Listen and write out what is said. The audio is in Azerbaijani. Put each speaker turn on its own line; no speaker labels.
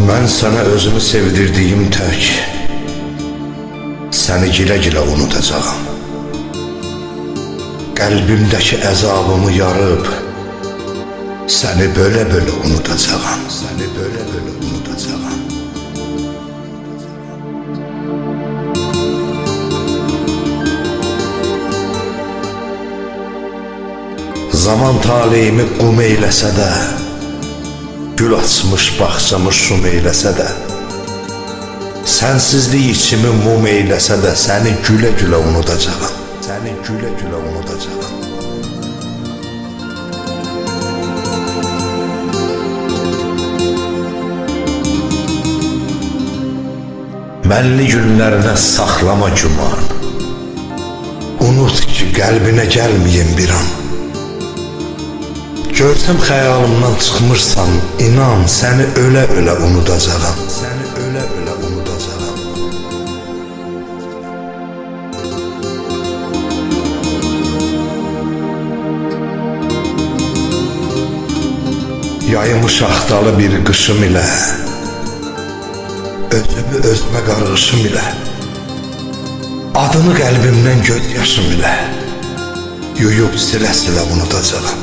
Mən sənə özümü sevdirdiyim tək, səni gilə-gilə unutacağam. Qəlbimdəki əzabımı yarıb, səni bölə-bölə unutacağam. Səni bölə-bölə unutacağam. Zaman taleyimi qum eyləsə də, gül açmış bağçamı şum eyləsə də, sənsizlik içimi mum eyləsə də, səni gülə-gülə unutacağam. Səni gülə-gülə unutacağam. Məlli günlərinə saxlama güman, unut ki, qəlbinə gəlməyim bir an. Görsəm xəyalımdan çıxmırsan, inan, səni ölə-ölə unutacağam. Səni ölə-ölə unutacağam. Yaymış axtalı bir qışım ilə, özümü özümə qarğışım ilə, adını qəlbimdən göz yaşım ilə, yuyub silə-silə unutacağam.